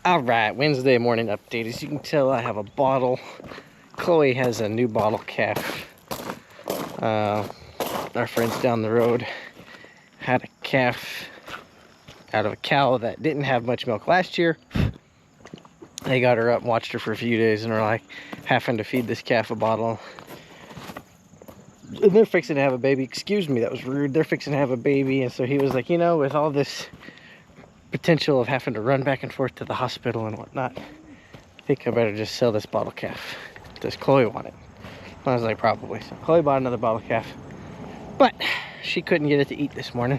All right, Wednesday morning update. As you can tell, I have a bottle. Chloe has a new bottle calf. Our friends down the road had a calf out of a cow that didn't have much milk last year. They got her up and watched her for a few days and are like having to feed this calf a bottle. And they're fixing to have a baby. Excuse me, that was rude. They're fixing to have a baby. And so he was like, you know, with all this potential of having to run back and forth to the hospital and whatnot, I think I better just sell this bottle calf. Does Chloe want it? I was like, probably. So Chloe bought another bottle calf, but she couldn't get it to eat this morning.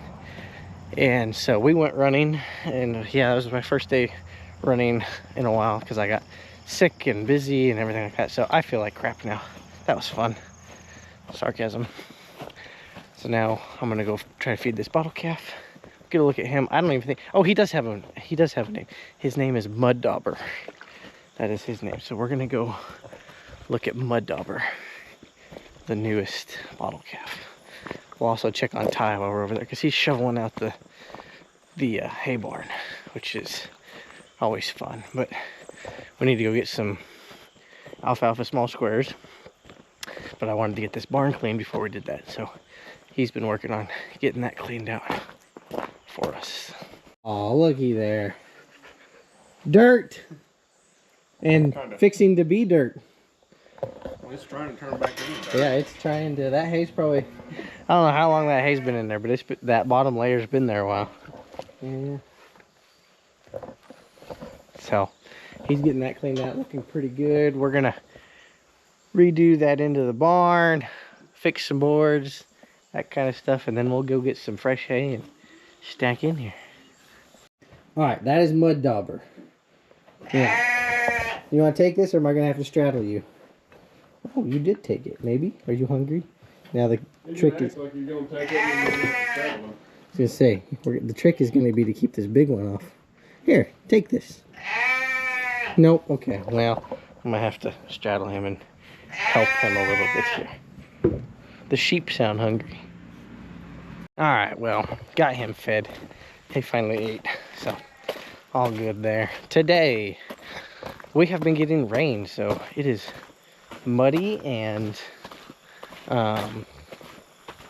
And so we went running, and yeah, that was my first day running in a while because I got sick and busy and everything like that. So I feel like crap now. That was fun. Sarcasm. So now I'm gonna go try to feed this bottle calf. Get a look at him. I don't even think, oh, he does have a name. His name is Mud Dauber. That is his name. So we're gonna go look at Mud Dauber, the newest bottle calf. We'll also check on Ty while we're over there because he's shoveling out the hay barn, which is always fun. But we need to go get some alfalfa small squares. But I wanted to get this barn cleaned before we did that. So he's been working on getting that cleaned out for us. Oh, looky there. Dirt! And fixing to be dirt. Well, it's trying to turn back in. Yeah, it's trying to. That hay's probably, I don't know how long that hay's been in there, but that bottom layer's been there a while. Yeah. So he's getting that cleaned out, looking pretty good. We're gonna redo that into the barn, fix some boards, that kind of stuff, and then we'll go get some fresh hay and stack in here. All right, that is Mud Dauber. Yeah. You want to take this, or am I gonna have to straddle you? Oh, you did take it. Maybe. Are you hungry? Now the trick is. Like you're gonna take it and you're gonna straddle them. I was gonna say the trick is gonna be to keep this big one off. Here, take this. Nope. Okay. Well, I'm gonna have to straddle him and help him a little bit here. The sheep sound hungry. All right. Well, got him fed. He finally ate. So all good there. Today we have been getting rain, so it is muddy and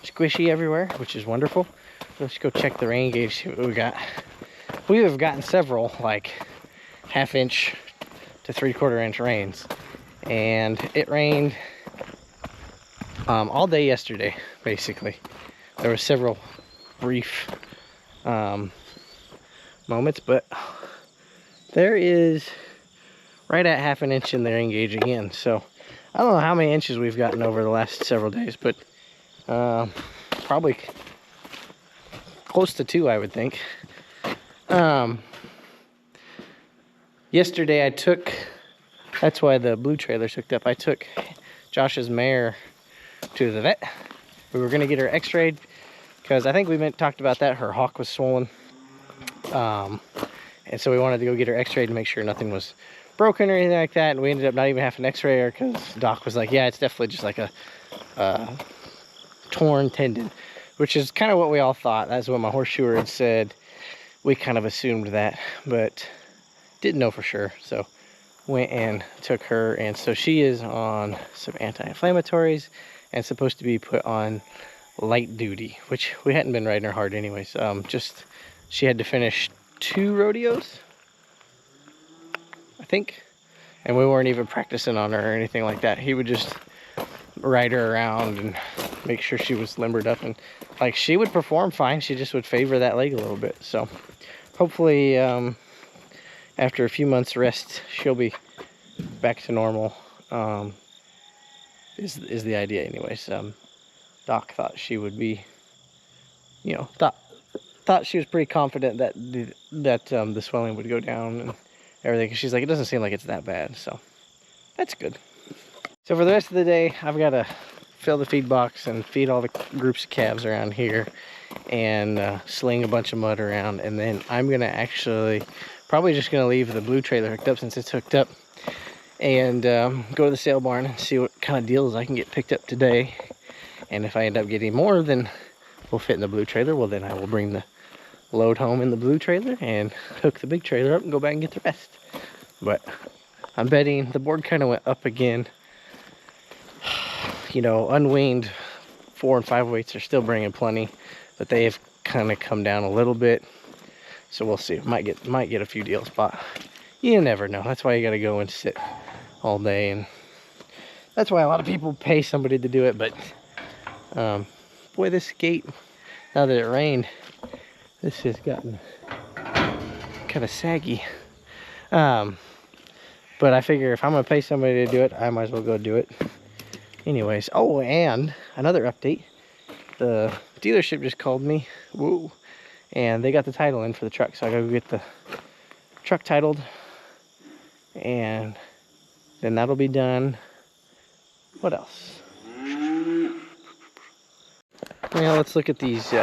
squishy everywhere, which is wonderful. Let's go check the rain gauge, see what we got. We have gotten several like 1/2 inch to 3/4 inch rains, and it rained all day yesterday. Basically, there were several brief moments, but there is right at 1/2 inch in the rain gauge again. So I don't know how many inches we've gotten over the last several days, but probably close to 2, I would think. Yesterday I took, that's why the blue trailer's hooked up, I took Josh's mare to the vet. We were gonna get her x-rayed because I think we talked about that, her hock was swollen. And so we wanted to go get her x-rayed to make sure nothing was broken or anything like that, and we ended up not even having an x-ray her because Doc was like, yeah, it's definitely just like a torn tendon, which is kind of what we all thought. That's what my horseshoer had said. We kind of assumed that, but didn't know for sure. So went and took her, and so she is on some anti-inflammatories and supposed to be put on light duty, which we hadn't been riding her hard anyways. Just she had to finish 2 rodeos, I think, and we weren't even practicing on her or anything like that. He would just ride her around and make sure she was limbered up, and like she would perform fine, she just would favor that leg a little bit. So hopefully after a few months rest she'll be back to normal, is the idea anyways. Doc thought she would be, you know, thought she was pretty confident that the swelling would go down and everything. She's like, it doesn't seem like it's that bad, so that's good. So for the rest of the day, I've got to fill the feed box and feed all the groups of calves around here and sling a bunch of mud around, and then I'm gonna actually probably just gonna leave the blue trailer hooked up since it's hooked up, and go to the sale barn and see what kind of deals I can get picked up today. And if I end up getting more than will fit in the blue trailer, well then I will bring load home in the blue trailer and hook the big trailer up and go back and get the rest. But I'm betting the board kind of went up again. You know, unweaned 4 and 5 weights are still bringing plenty, but they have kind of come down a little bit. So we'll see. Might get a few deals, but you never know. That's why you got to go and sit all day, and that's why a lot of people pay somebody to do it. But boy, this gate, now that it rained, this has gotten kind of saggy. But I figure if I'm gonna pay somebody to do it, I might as well go do it. Anyways, oh, and another update. The dealership just called me, woo, and they got the title in for the truck. So I gotta go get the truck titled, and then that'll be done. What else? Well, let's look at these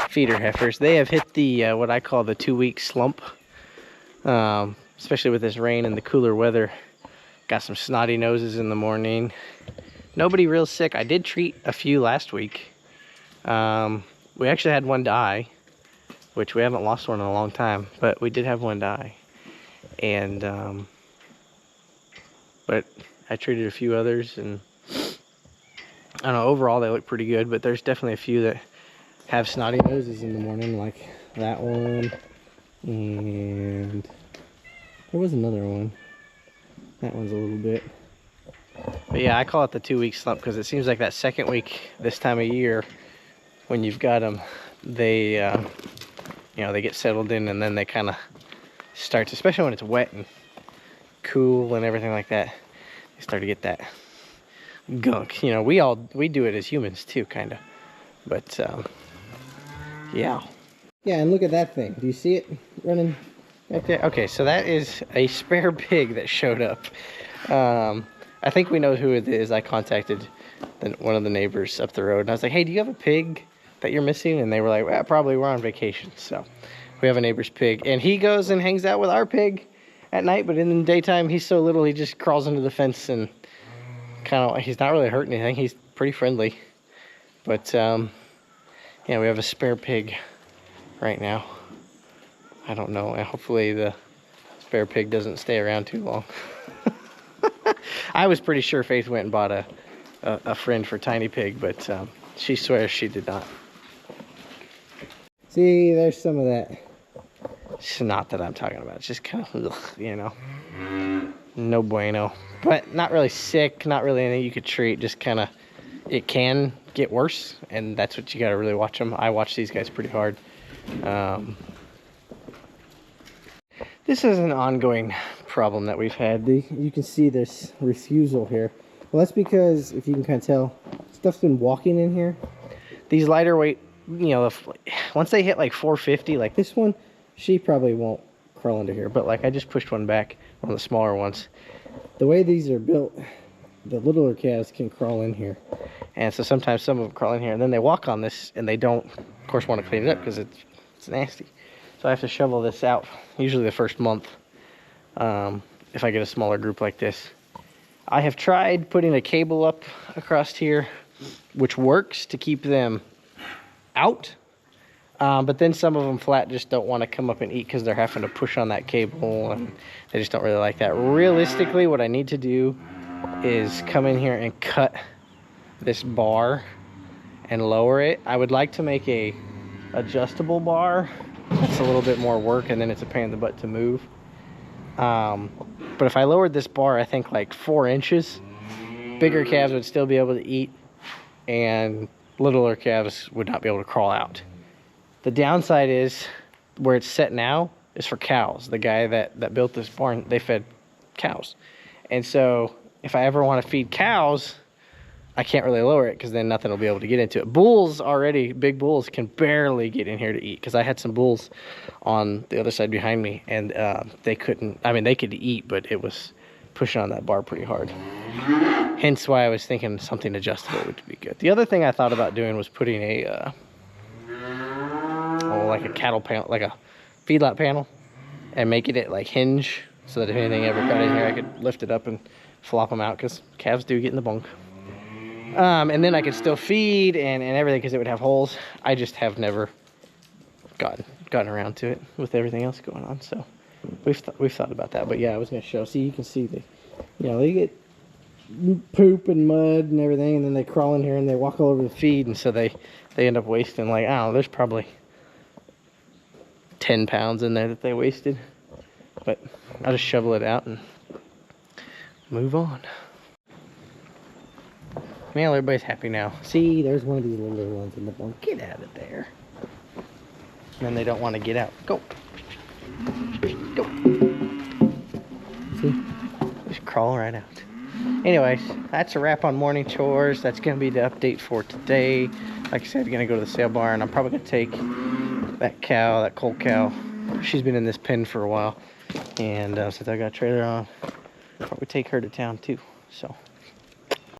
feeder heifers. They have hit the what I call the 2-week slump, especially with this rain and the cooler weather. Got some snotty noses in the morning. Nobody real sick. I did treat a few last week. We actually had one die, which we haven't lost one in a long time, but we did have one die. And but I treated a few others, and I don't know, overall they look pretty good, but there's definitely a few that have snotty noses in the morning, like that one, and there was another one. That one's a little bit. But yeah, I call it the 2-week slump because it seems like that second week this time of year, when you've got them, they, you know, they get settled in, and then they kind of start to, especially when it's wet and cool and everything like that, they start to get that gunk. You know, we do it as humans too, kind of. But yeah. Yeah, and look at that thing. Do you see it running back there? Okay, so that is a spare pig that showed up. I think we know who it is. I contacted one of the neighbors up the road, and I was like, hey, do you have a pig that you're missing? And they were like, well, probably we're on vacation. So we have a neighbor's pig, and he goes and hangs out with our pig at night, but in the daytime, he's so little, he just crawls into the fence and kind of, he's not really hurting anything. He's pretty friendly. But yeah, we have a spare pig right now. I don't know. Hopefully the spare pig doesn't stay around too long. I was pretty sure Faith went and bought a friend for Tiny Pig, but she swears she did not. See, there's some of that snot that I'm talking about. It's just kind of, you know, no bueno. But not really sick, not really anything you could treat. Just kind of, it can get worse, and that's what you got to really watch them. I watch these guys pretty hard. This is an ongoing problem that we've had. You can see this refusal here. Well, that's because, if you can kind of tell, stuff's been walking in here. These lighter weight, you know, once they hit like 450, like this one, she probably won't crawl into here. But like I just pushed one back, one of the smaller ones. The way these are built, the littler calves can crawl in here. And so sometimes some of them crawl in here, and then they walk on this, and they don't, of course, want to clean it up because it's nasty. So I have to shovel this out, usually the first month, if I get a smaller group like this. I have tried putting a cable up across here, which works to keep them out. But then some of them flat just don't want to come up and eat because they're having to push on that cable, and they just don't really like that. Realistically, what I need to do is come in here and cut this bar and lower it. I would like to make a adjustable bar. That's a little bit more work, and then it's a pain in the butt to move. But if I lowered this bar, I think like 4 inches, bigger calves would still be able to eat, and littler calves would not be able to crawl out. The downside is where it's set now is for cows. The guy that built this barn, they fed cows. And so if I ever want to feed cows, I can't really lower it because then nothing will be able to get into it. Bulls already, big bulls, can barely get in here to eat because I had some bulls on the other side behind me, and they couldn't, I mean, they could eat, but it was pushing on that bar pretty hard. Hence why I was thinking something adjustable would be good. The other thing I thought about doing was putting a, like a cattle panel, like a feedlot panel, and making it like hinge so that if anything ever got in here, I could lift it up and flop them out because calves do get in the bunk. And then I could still feed and everything because it would have holes. I just have never gotten around to it with everything else going on. So we've thought about that. But yeah, I was gonna show. See, you can see they get poop and mud and everything, and then they crawl in here and they walk all over the feed, and so they end up wasting, like, I don't know, there's probably 10 pounds in there that they wasted. But I'll just shovel it out and move on. Well, everybody's happy now. See, there's one of these little ones in the barn. Get out of there. And then they don't want to get out. Go. Go. See? Just crawl right out. Anyways, that's a wrap on morning chores. That's going to be the update for today. Like I said, I'm going to go to the sale barn. I'm probably going to take that cow, that coal cow. She's been in this pen for a while. And since I got a trailer on, probably take her to town too. So